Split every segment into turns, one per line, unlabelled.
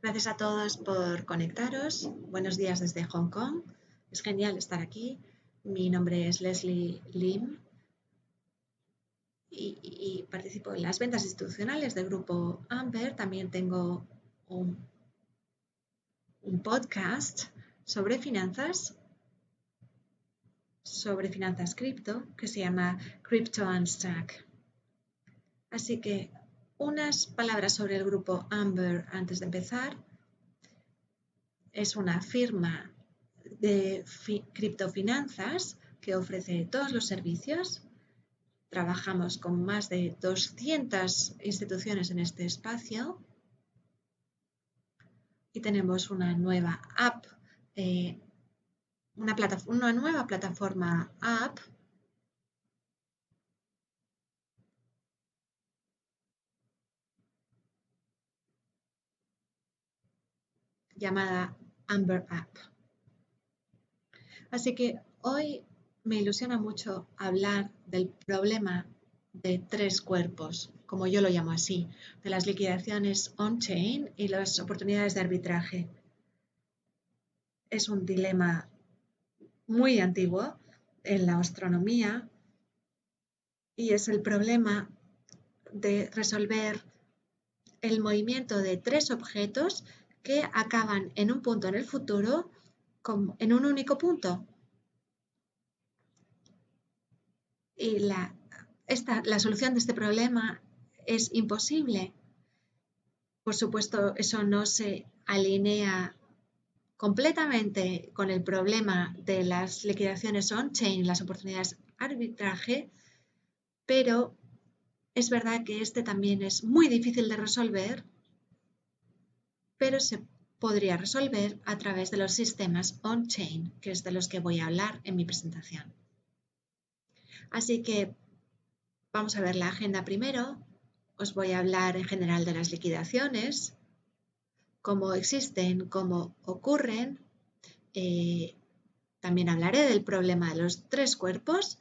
Gracias a todos por conectaros. Buenos días desde Hong Kong. Es genial estar aquí. Mi nombre es Leslie Lim y participo en las ventas institucionales del grupo Amber. También tengo un podcast sobre finanzas cripto que se llama Crypto Unstack. Así que unas palabras sobre el grupo Amber antes de empezar. Es una firma de criptofinanzas que ofrece todos los servicios. Trabajamos con más de 200 instituciones en este espacio y tenemos una nueva app, una nueva plataforma app llamada Amber App. Así que hoy me ilusiona mucho hablar del problema de tres cuerpos, como yo lo llamo así, de las liquidaciones on-chain y las oportunidades de arbitraje. Es un dilema muy antiguo en la astronomía y es el problema de resolver el movimiento de tres objetos que acaban en un punto en el futuro en un único punto. Y la solución de este problema es imposible. Por supuesto, eso no se alinea completamente con el problema de las liquidaciones on-chain, las oportunidades de arbitraje, pero es verdad que este también es muy difícil de resolver, pero se podría resolver a través de los sistemas on-chain, que es de los que voy a hablar en mi presentación. Así que vamos a ver la agenda primero. Os voy a hablar en general de las liquidaciones, cómo existen, cómo ocurren. También hablaré del problema de los tres cuerpos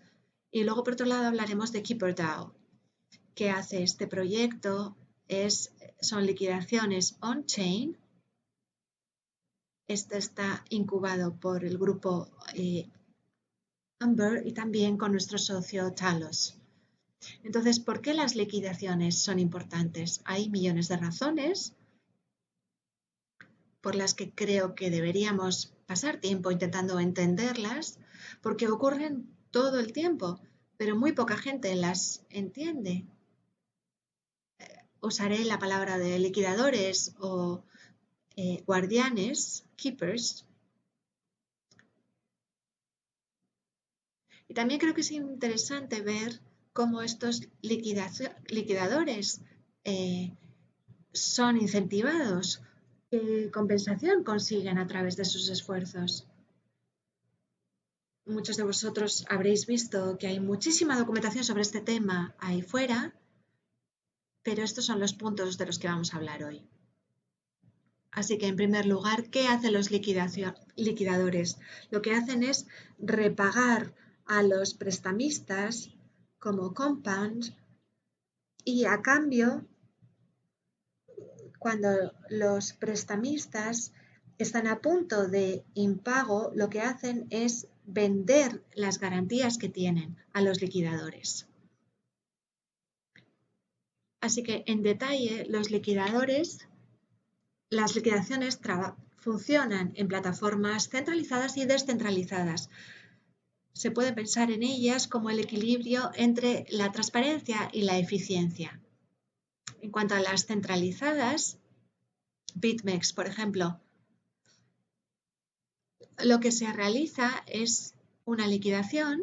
y luego por otro lado hablaremos de KeeperDAO. ¿Qué hace este proyecto? Son liquidaciones on-chain. Este está incubado por el grupo Amber y también con nuestro socio Talos. Entonces, ¿por qué las liquidaciones son importantes? Hay millones de razones por las que creo que deberíamos pasar tiempo intentando entenderlas, porque ocurren todo el tiempo, pero muy poca gente las entiende. Usaré la palabra de liquidadores o guardianes, keepers. Y también creo que es interesante ver cómo estos liquidadores son incentivados, qué compensación consiguen a través de sus esfuerzos. Muchos de vosotros habréis visto que hay muchísima documentación sobre este tema ahí fuera, pero estos son los puntos de los que vamos a hablar hoy. Así que, en primer lugar, ¿qué hacen los liquidadores? Lo que hacen es repagar a los prestamistas como compound y a cambio, cuando los prestamistas están a punto de impago, lo que hacen es vender las garantías que tienen a los liquidadores. Así que, en detalle, las liquidaciones funcionan en plataformas centralizadas y descentralizadas. Se puede pensar en ellas como el equilibrio entre la transparencia y la eficiencia. En cuanto a las centralizadas, BitMEX, por ejemplo, lo que se realiza es una liquidación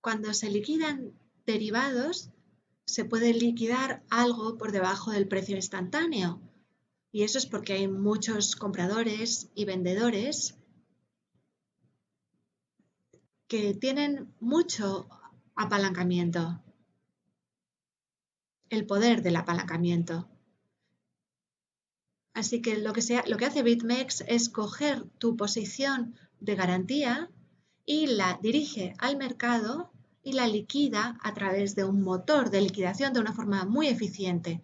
cuando se liquidan derivados, se puede liquidar algo por debajo del precio instantáneo. Y eso es porque hay muchos compradores y vendedores que tienen mucho apalancamiento, el poder del apalancamiento. Así que lo que hace BitMEX es coger tu posición de garantía y la dirige al mercado y la liquida a través de un motor de liquidación de una forma muy eficiente.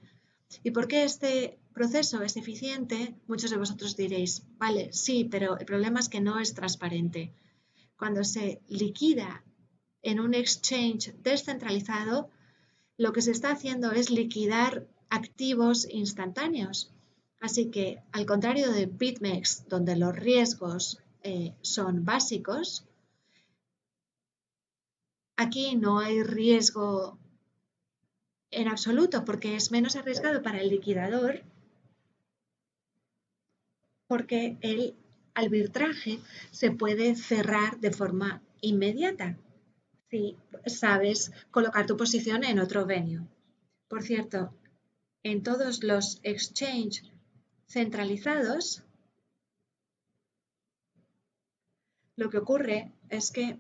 ¿Y por qué este proceso es eficiente? Muchos de vosotros diréis, vale, sí, pero el problema es que no es transparente. Cuando se liquida en un exchange descentralizado, lo que se está haciendo es liquidar activos instantáneos. Así que, al contrario de BitMEX, donde los riesgos son básicos, aquí no hay riesgo en absoluto porque es menos arriesgado para el liquidador porque el arbitraje se puede cerrar de forma inmediata si sabes colocar tu posición en otro venue. Por cierto, en todos los exchanges centralizados, lo que ocurre es que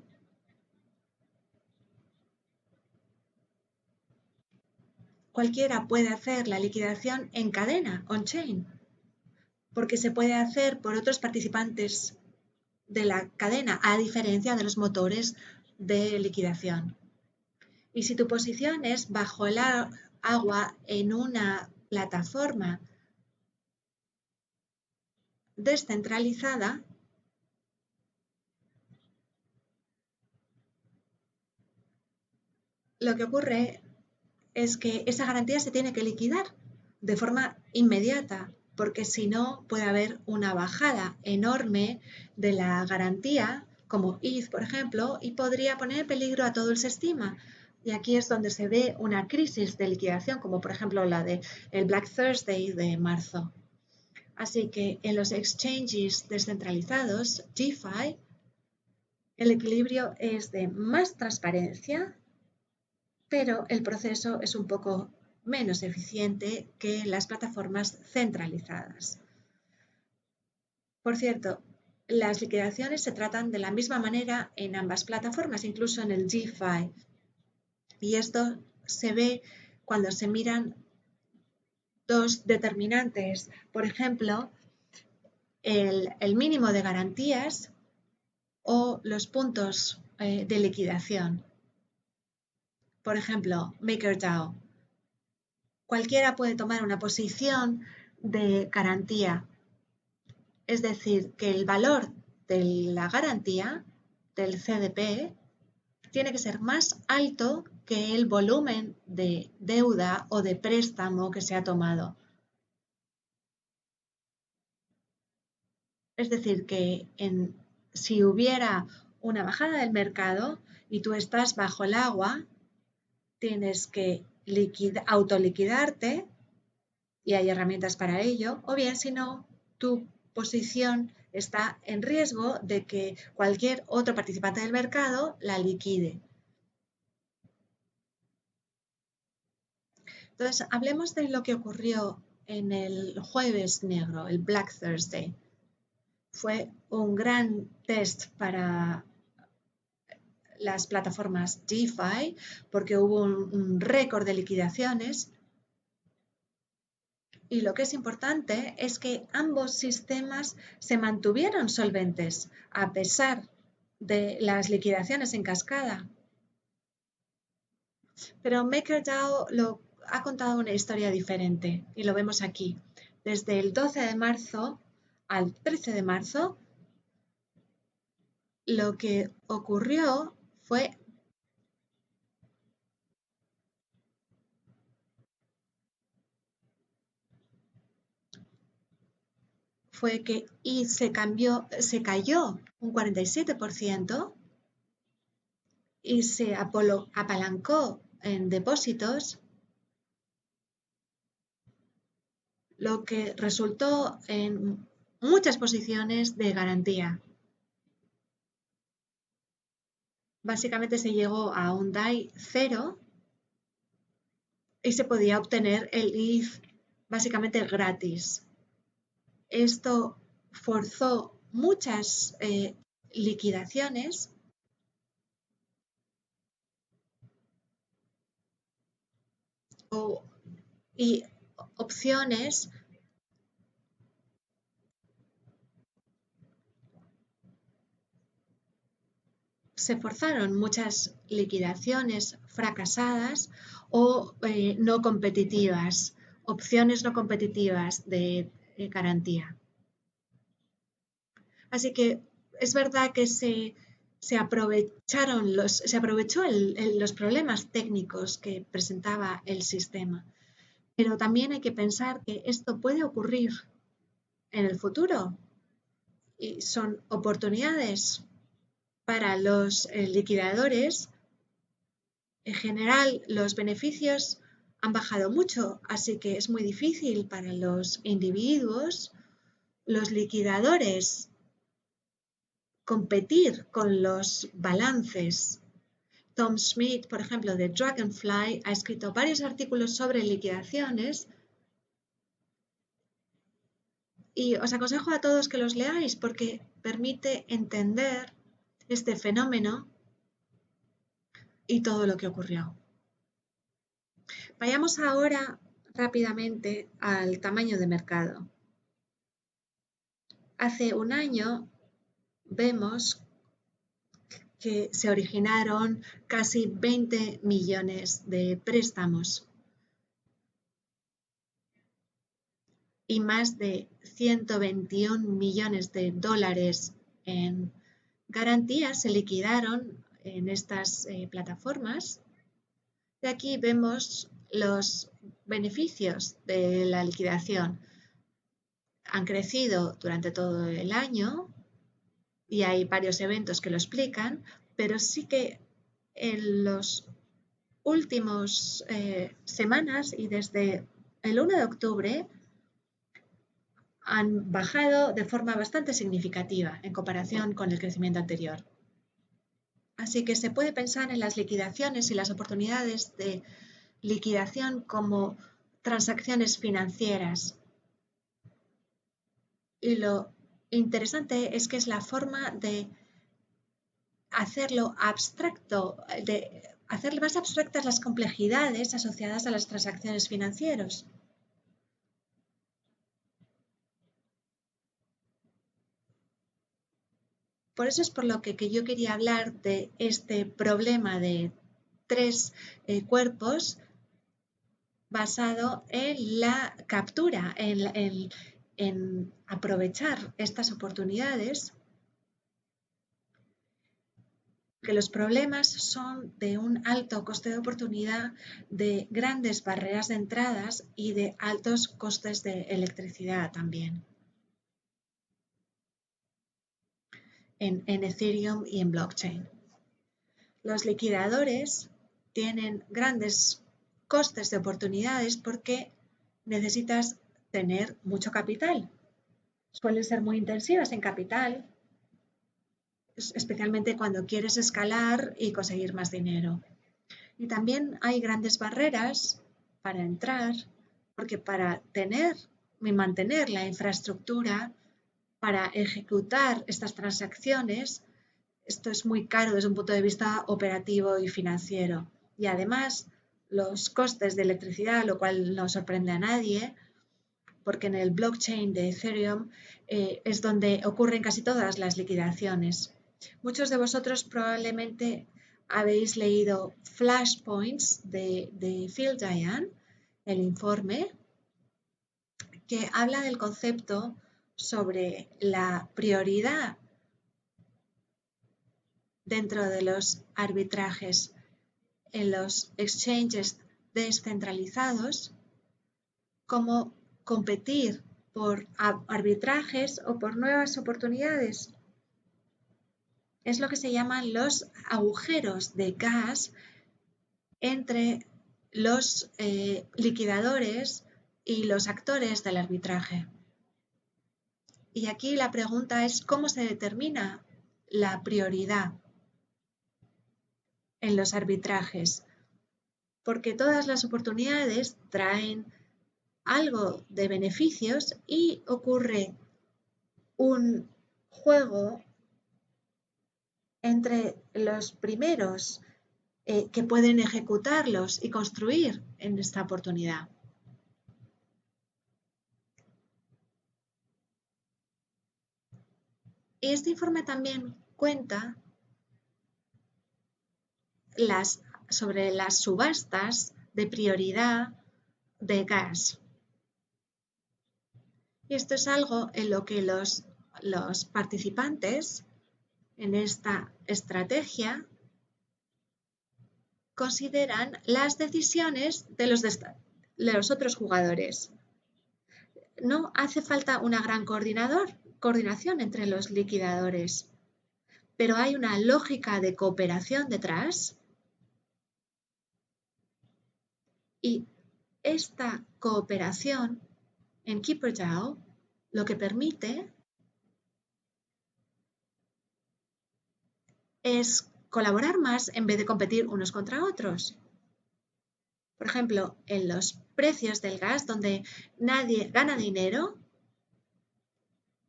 cualquiera puede hacer la liquidación en cadena, on-chain, porque se puede hacer por otros participantes de la cadena, a diferencia de los motores de liquidación. Y si tu posición es bajo el agua en una plataforma descentralizada, lo que ocurre es que esa garantía se tiene que liquidar de forma inmediata, porque si no puede haber una bajada enorme de la garantía, como ETH, por ejemplo, y podría poner en peligro a todo el sistema. Y aquí es donde se ve una crisis de liquidación, como por ejemplo la de el Black Thursday de marzo. Así que en los exchanges descentralizados, DeFi, el equilibrio es de más transparencia, pero el proceso es un poco menos eficiente que las plataformas centralizadas. Por cierto, las liquidaciones se tratan de la misma manera en ambas plataformas, incluso en el DeFi. Y esto se ve cuando se miran dos determinantes. Por ejemplo, el mínimo de garantías o los puntos de liquidación. Por ejemplo, MakerDAO. Cualquiera puede tomar una posición de garantía, es decir, que el valor de la garantía del CDP tiene que ser más alto que el volumen de deuda o de préstamo que se ha tomado. Es decir, que si hubiera una bajada del mercado y tú estás bajo el agua, tienes que autoliquidarte y hay herramientas para ello, o bien si no, tu posición está en riesgo de que cualquier otro participante del mercado la liquide. Entonces, hablemos de lo que ocurrió en el jueves negro, el Black Thursday. Fue un gran test para las plataformas DeFi porque hubo un récord de liquidaciones. Y lo que es importante es que ambos sistemas se mantuvieron solventes a pesar de las liquidaciones en cascada. Pero MakerDAO ha contado una historia diferente y lo vemos aquí. Desde el 12 de marzo al 13 de marzo, lo que ocurrió fue que se cayó un 47% y se apalancó en depósitos, lo que resultó en muchas posiciones de garantía. Básicamente se llegó a un DAI 0 y se podía obtener el ETH básicamente gratis. Esto forzó muchas liquidaciones y opciones se forzaron muchas liquidaciones fracasadas o no competitivas, opciones no competitivas de garantía. Así que es verdad que se aprovechó los problemas técnicos que presentaba el sistema, pero también hay que pensar que esto puede ocurrir en el futuro y son oportunidades para los liquidadores. En general, los beneficios han bajado mucho, así que es muy difícil para los individuos, los liquidadores, competir con los balances. Tom Schmidt, por ejemplo, de Dragonfly, ha escrito varios artículos sobre liquidaciones y os aconsejo a todos que los leáis porque permite entender este fenómeno y todo lo que ocurrió. Vayamos ahora rápidamente al tamaño de mercado. Hace un año vemos que se originaron casi 20 millones de préstamos y más de 121 millones de dólares en garantías se liquidaron en estas plataformas. Y aquí vemos los beneficios de la liquidación. Han crecido durante todo el año y hay varios eventos que lo explican, pero sí que en los últimos semanas y desde el 1 de octubre han bajado de forma bastante significativa en comparación con el crecimiento anterior. Así que se puede pensar en las liquidaciones y las oportunidades de liquidación como transacciones financieras. Y lo interesante es que es la forma de hacerlo abstracto, de hacer más abstractas las complejidades asociadas a las transacciones financieras. Por eso es por lo que yo quería hablar de este problema de tres cuerpos basado en la captura, en aprovechar estas oportunidades, que los problemas son de un alto coste de oportunidad, de grandes barreras de entradas y de altos costes de electricidad también. En Ethereum y en blockchain. Los liquidadores tienen grandes costes de oportunidades porque necesitas tener mucho capital. Suelen ser muy intensivas en capital, especialmente cuando quieres escalar y conseguir más dinero. Y también hay grandes barreras para entrar, porque para tener y mantener la infraestructura para ejecutar estas transacciones, esto es muy caro desde un punto de vista operativo y financiero. Y además, los costes de electricidad, lo cual no sorprende a nadie, porque en el blockchain de Ethereum es donde ocurren casi todas las liquidaciones. Muchos de vosotros probablemente habéis leído Flashpoints de Phil Diane, el informe, que habla del concepto sobre la prioridad dentro de los arbitrajes en los exchanges descentralizados, como competir por arbitrajes o por nuevas oportunidades. Es lo que se llaman los agujeros de gas entre los liquidadores y los actores del arbitraje. Y aquí la pregunta es cómo se determina la prioridad en los arbitrajes, porque todas las oportunidades traen algo de beneficios y ocurre un juego entre los primeros que pueden ejecutarlos y construir en esta oportunidad. Y este informe también cuenta sobre las subastas de prioridad de gas. Y esto es algo en lo que los participantes en esta estrategia consideran las decisiones de los otros jugadores. No hace falta una gran coordinación entre los liquidadores, pero hay una lógica de cooperación detrás y esta cooperación en KeeperDAO lo que permite es colaborar más en vez de competir unos contra otros. Por ejemplo, en los precios del gas donde nadie gana dinero,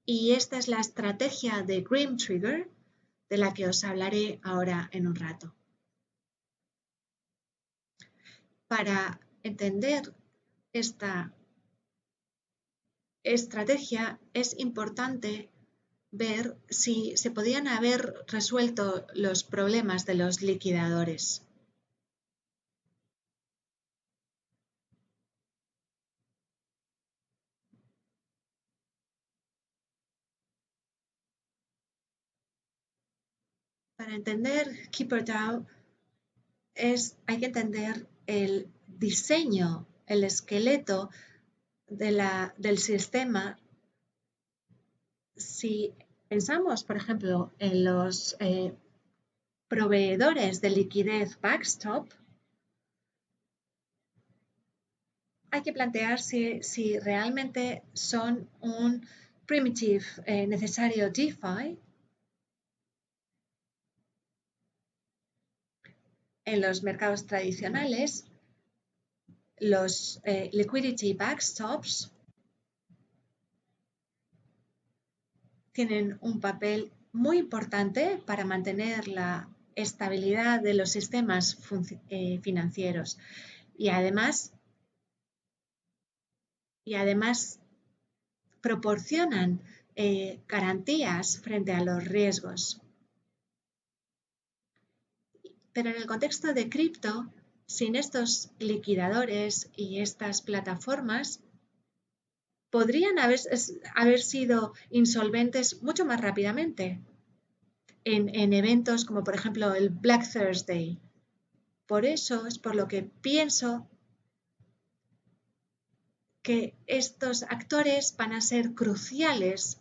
y esta es la estrategia de Green Trigger de la que os hablaré ahora en un rato. Para entender esta estrategia es importante ver si se podían haber resuelto los problemas de los liquidadores. Para entender KeeperDAO hay que entender el diseño, el esqueleto del sistema. Si pensamos, por ejemplo, en los proveedores de liquidez backstop, hay que plantearse si realmente son un primitive necesario DeFi. En los mercados tradicionales, los liquidity backstops tienen un papel muy importante para mantener la estabilidad de los sistemas financieros y además proporcionan garantías frente a los riesgos. Pero en el contexto de cripto, sin estos liquidadores y estas plataformas, podrían haber sido insolventes mucho más rápidamente en eventos como por ejemplo el Black Thursday. Por eso es por lo que pienso que estos actores van a ser cruciales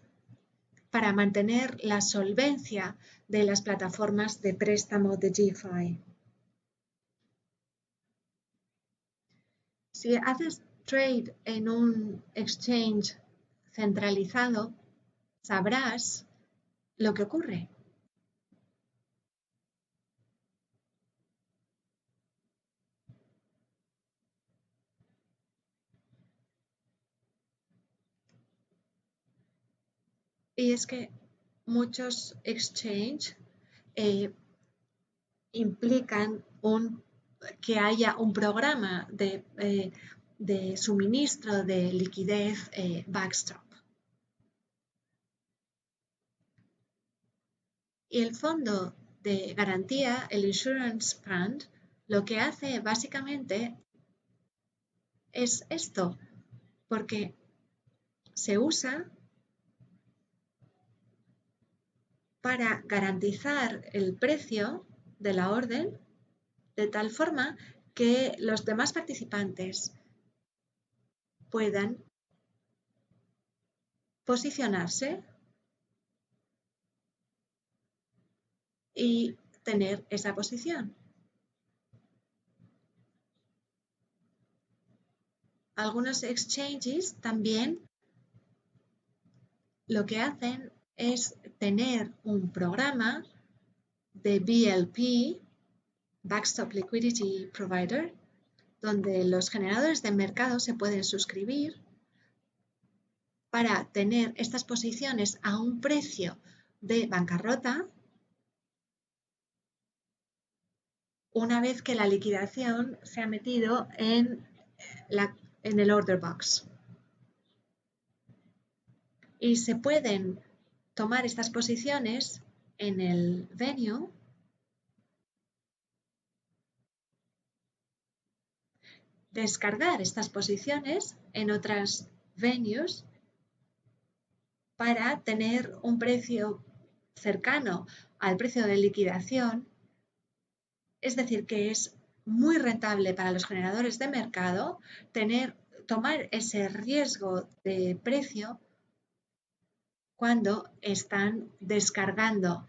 para mantener la solvencia de las plataformas de préstamo de DeFi. Si haces trade en un exchange centralizado, sabrás lo que ocurre. Y es que muchos exchanges implican que haya un programa de suministro de liquidez backstop. Y el fondo de garantía, el Insurance Fund, lo que hace básicamente es esto, porque se usa para garantizar el precio de la orden de tal forma que los demás participantes puedan posicionarse y tener esa posición. Algunos exchanges también lo que hacen es tener un programa de BLP, Backstop Liquidity Provider, donde los generadores de mercado se pueden suscribir para tener estas posiciones a un precio de bancarrota una vez que la liquidación se ha metido en el order box. Y se pueden tomar estas posiciones en el venue descargar estas posiciones en otras venues para tener un precio cercano al precio de liquidación. Es decir, que es muy rentable para los generadores de mercado tomar ese riesgo de precio cuando están descargando.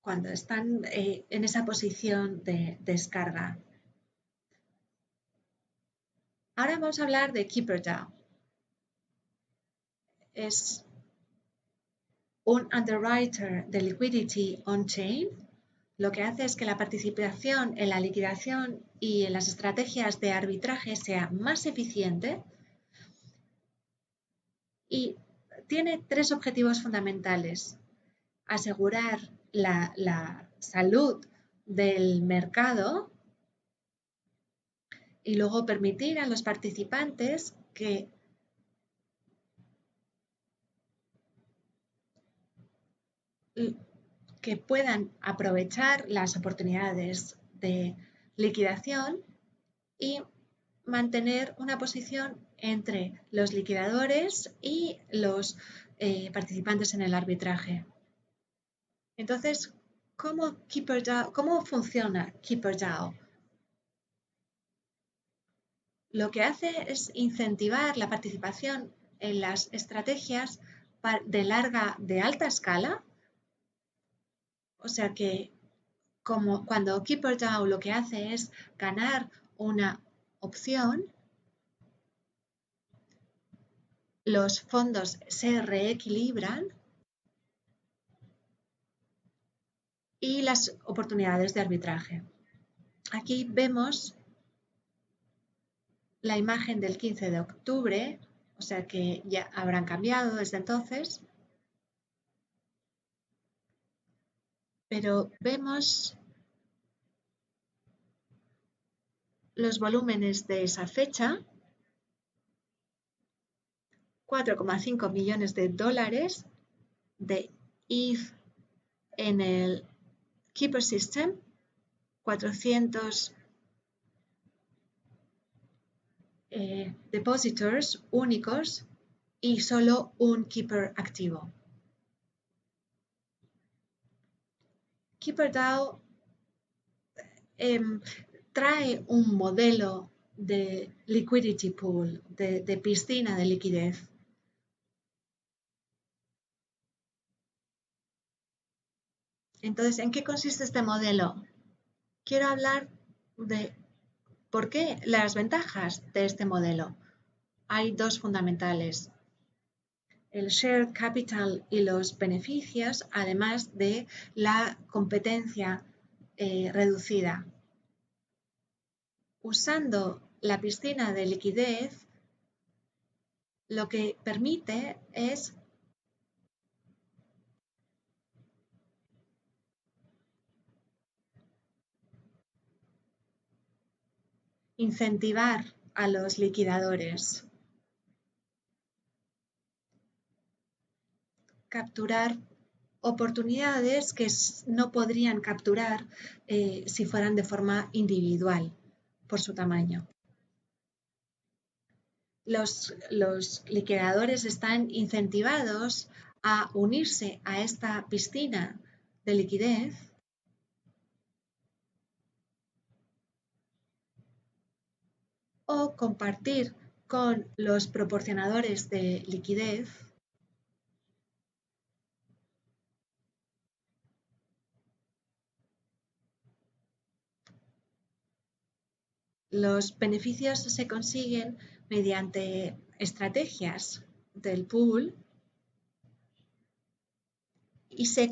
Cuando están en esa posición de descarga. Ahora vamos a hablar de KeeperDAO. Es un underwriter de liquidity on-chain. Lo que hace es que la participación en la liquidación y en las estrategias de arbitraje sea más eficiente y tiene tres objetivos fundamentales. Asegurar la salud del mercado y luego permitir a los participantes que puedan aprovechar las oportunidades de liquidación y mantener una posición entre los liquidadores y los participantes en el arbitraje. Entonces, ¿cómo funciona KeeperDAO? Lo que hace es incentivar la participación en las estrategias de alta escala. O sea que cuando KeeperDAO lo que hace es ganar una opción, los fondos se reequilibran y las oportunidades de arbitraje. Aquí vemos la imagen del 15 de octubre, o sea que ya habrán cambiado desde entonces, pero vemos los volúmenes de esa fecha, 4,5 millones de dólares de ETH en el Keeper System, 400 depositors únicos y solo un Keeper activo. KeeperDAO trae un modelo de liquidity pool, de piscina de liquidez. Entonces, ¿en qué consiste este modelo? Quiero hablar de por qué las ventajas de este modelo. Hay dos fundamentales: el shared capital y los beneficios, además de la competencia reducida. Usando la piscina de liquidez, lo que permite es incentivar a los liquidadores, capturar oportunidades que no podrían capturar si fueran de forma individual por su tamaño. Los liquidadores están incentivados a unirse a esta piscina de liquidez o compartir con los proporcionadores de liquidez Los beneficios se consiguen mediante estrategias del pool y se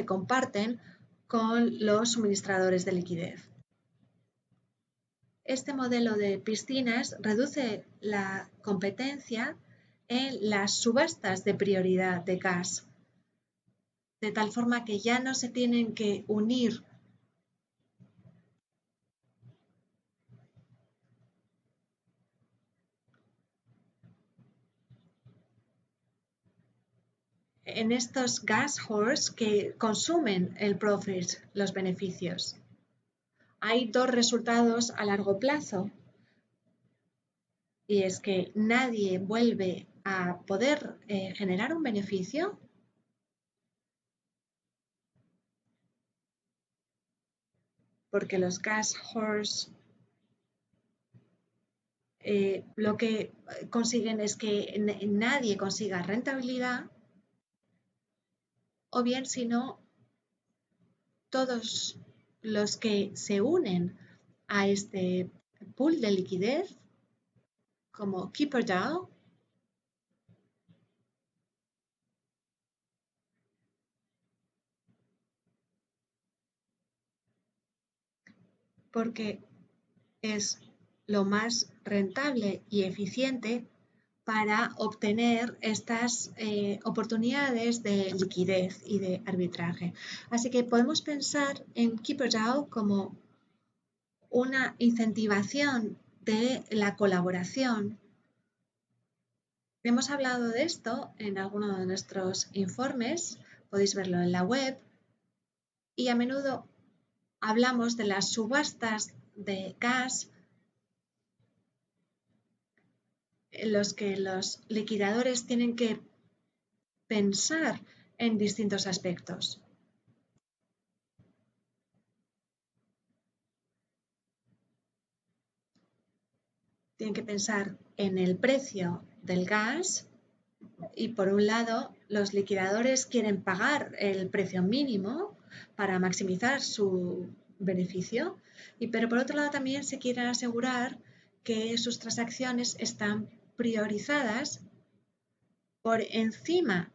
comparten con los suministradores de liquidez. Este modelo de piscinas reduce la competencia en las subastas de prioridad de gas, de tal forma que ya no se tienen que unir en estos gas horse que consumen el profit, los beneficios. Hay dos resultados a largo plazo, y es que nadie vuelve a poder generar un beneficio porque los gas horse lo que consiguen es que nadie consiga rentabilidad, o bien si no, todos los que se unen a este pool de liquidez, como KeeperDAO, porque es lo más rentable y eficiente para obtener estas oportunidades de liquidez y de arbitraje. Así que podemos pensar en KeeperDAO como una incentivación de la colaboración. Hemos hablado de esto en alguno de nuestros informes, podéis verlo en la web, y a menudo hablamos de las subastas de gas en los que los liquidadores tienen que pensar en distintos aspectos. Tienen que pensar en el precio del gas y por un lado los liquidadores quieren pagar el precio mínimo para maximizar su beneficio, pero por otro lado también se quieren asegurar que sus transacciones están priorizadas por encima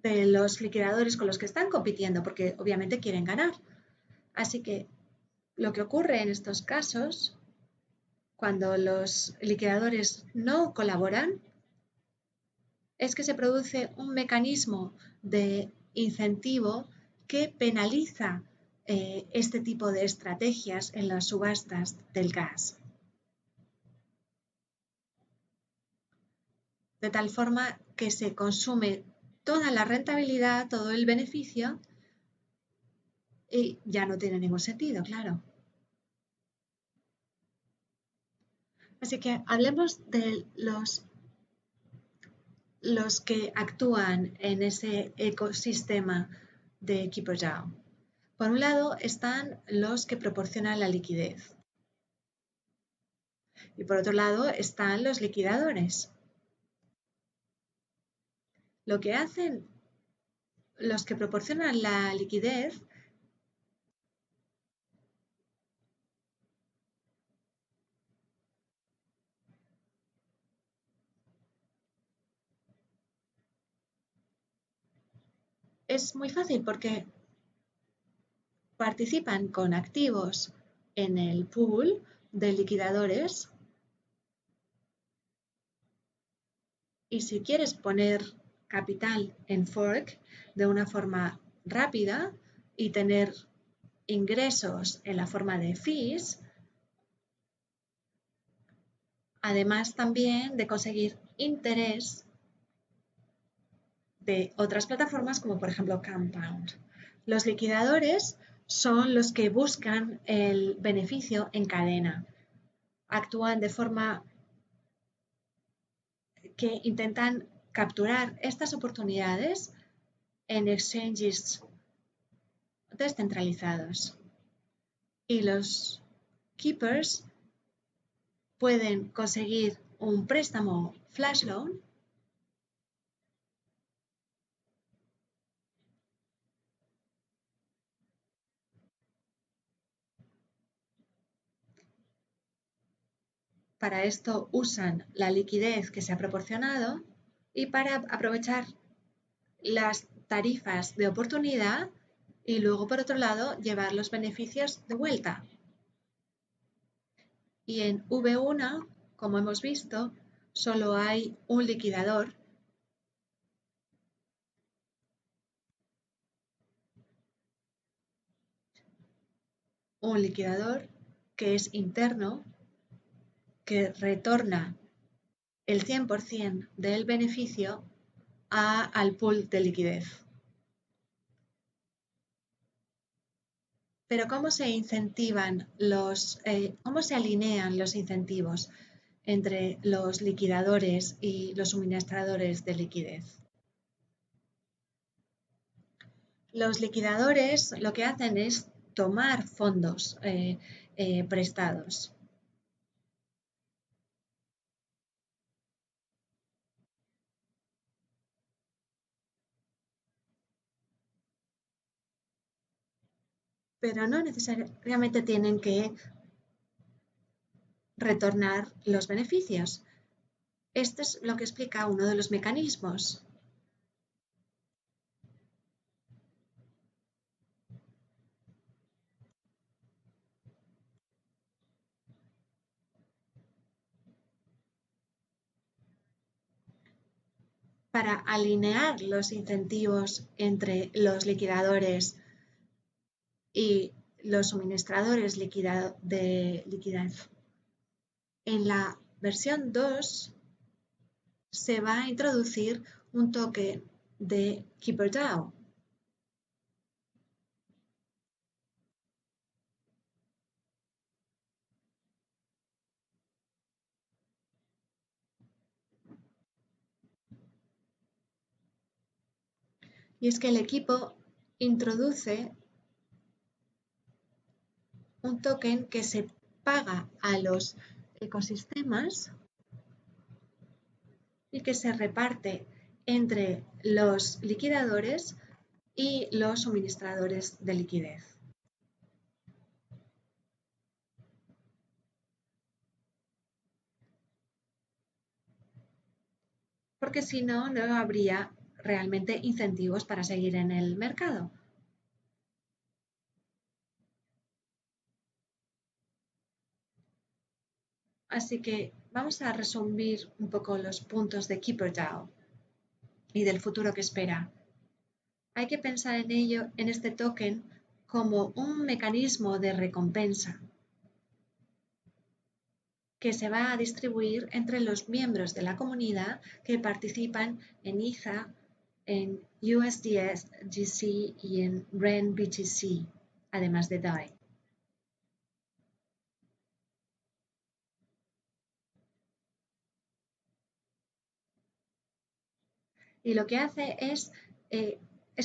de los liquidadores con los que están compitiendo, porque obviamente quieren ganar. Así que lo que ocurre en estos casos, cuando los liquidadores no colaboran, es que se produce un mecanismo de incentivo que penaliza este tipo de estrategias en las subastas del gas. De tal forma que se consume toda la rentabilidad, todo el beneficio y ya no tiene ningún sentido, claro. Así que hablemos de los que actúan en ese ecosistema de KeeperDAO. Por un lado están los que proporcionan la liquidez y por otro lado están los liquidadores. Lo que hacen los que proporcionan la liquidez es muy fácil porque participan con activos en el pool de liquidadores y si quieres poner capital en fork de una forma rápida y tener ingresos en la forma de fees, además también de conseguir interés de otras plataformas como por ejemplo Compound. Los liquidadores son los que buscan el beneficio en cadena. Actúan de forma que intentan capturar estas oportunidades en exchanges descentralizados. Y los keepers pueden conseguir un préstamo flash loan para esto usan la liquidez que se ha proporcionado y para aprovechar las tarifas de oportunidad y luego por otro lado llevar los beneficios de vuelta. Y en V1, como hemos visto, solo hay un liquidador que es interno que retorna el 100% del beneficio al pool de liquidez. Pero ¿cómo se incentivan cómo se alinean los incentivos entre los liquidadores y los suministradores de liquidez? Los liquidadores lo que hacen es tomar fondos prestados. Pero no necesariamente tienen que retornar los beneficios. Esto es lo que explica uno de los mecanismos. Para alinear los incentivos entre los liquidadores y los suministradores de liquidez. En la versión 2 se va a introducir un token de KeeperDAO. Y es que el equipo introduce un token que se paga a los ecosistemas y que se reparte entre los liquidadores y los suministradores de liquidez. Porque si no, no habría realmente incentivos para seguir en el mercado. Así que vamos a resumir un poco los puntos de KeeperDAO y del futuro que espera. Hay que pensar en ello, en este token, como un mecanismo de recompensa que se va a distribuir entre los miembros de la comunidad que participan en IZA, en USDC y en REN BTC, además de DAI. Y lo que hace es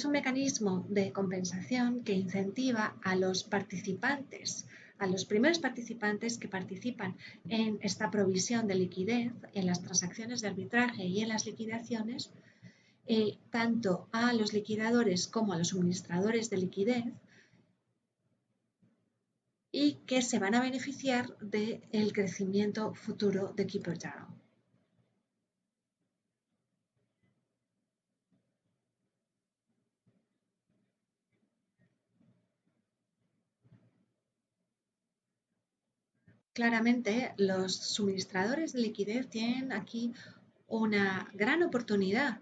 un mecanismo de compensación que incentiva a los participantes, a los primeros participantes que participan en esta provisión de liquidez, en las transacciones de arbitraje y en las liquidaciones, tanto a los liquidadores como a los suministradores de liquidez, y que se van a beneficiar del crecimiento futuro de KeeperDAO. Claramente, los suministradores de liquidez tienen aquí una gran oportunidad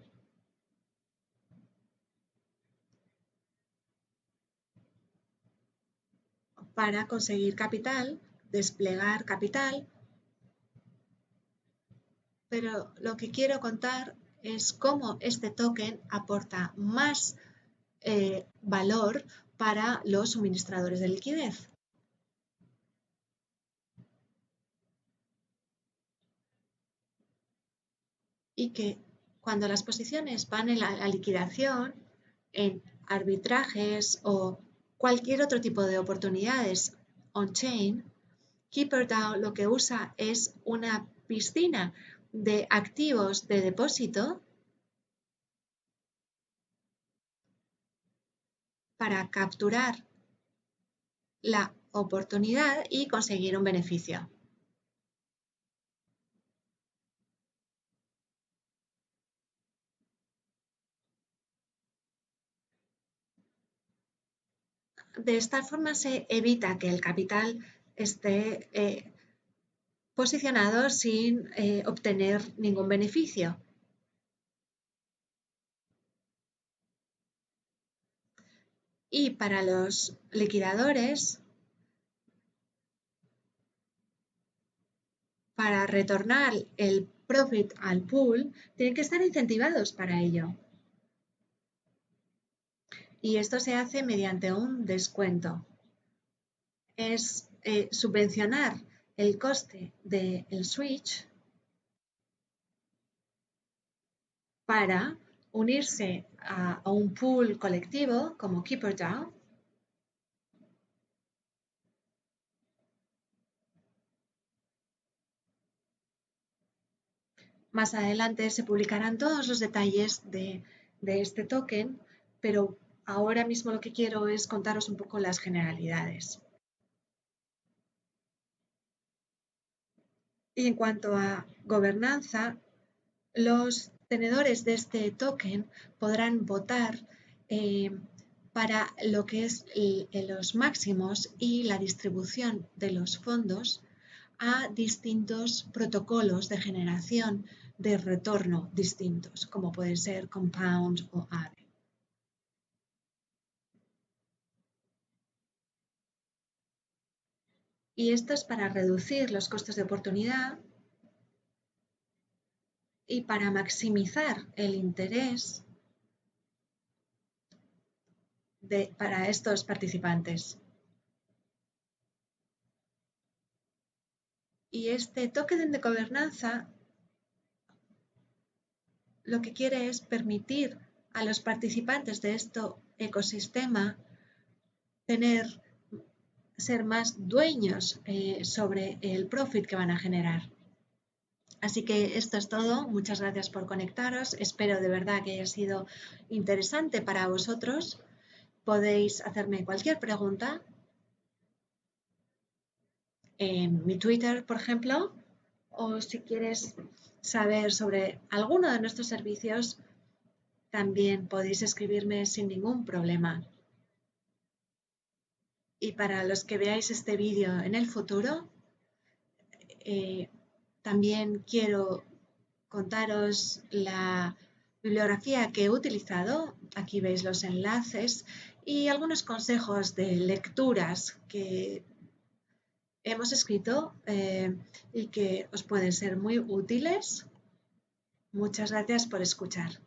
para conseguir capital, desplegar capital, pero lo que quiero contar es cómo este token aporta más valor para los suministradores de liquidez. Y que cuando las posiciones van en la liquidación, en arbitrajes o cualquier otro tipo de oportunidades on-chain, KeeperDAO lo que usa es una piscina de activos de depósito para capturar la oportunidad y conseguir un beneficio. De esta forma se evita que el capital esté posicionado sin obtener ningún beneficio. Y para los liquidadores, para retornar el profit al pool, tienen que estar incentivados para ello. Y esto se hace mediante un descuento. Es subvencionar el coste del switch para unirse a un pool colectivo como KeeperDAO. Más adelante se publicarán todos los detalles de este token, pero ahora mismo lo que quiero es contaros un poco las generalidades. Y en cuanto a gobernanza, los tenedores de este token podrán votar para lo que es los máximos y la distribución de los fondos a distintos protocolos de generación de retorno distintos, como pueden ser Compound o Aave. Y esto es para reducir los costes de oportunidad y para maximizar el interés para estos participantes. Y este token de gobernanza lo que quiere es permitir a los participantes de este ecosistema ser más dueños sobre el profit que van a generar. Así que esto es todo. Muchas gracias por conectaros. Espero de verdad que haya sido interesante para vosotros. Podéis hacerme cualquier pregunta en mi Twitter, por ejemplo, o si quieres saber sobre alguno de nuestros servicios, también podéis escribirme sin ningún problema. Y para los que veáis este vídeo en el futuro, también quiero contaros la bibliografía que he utilizado. Aquí veis los enlaces y algunos consejos de lecturas que hemos escrito y que os pueden ser muy útiles. Muchas gracias por escuchar.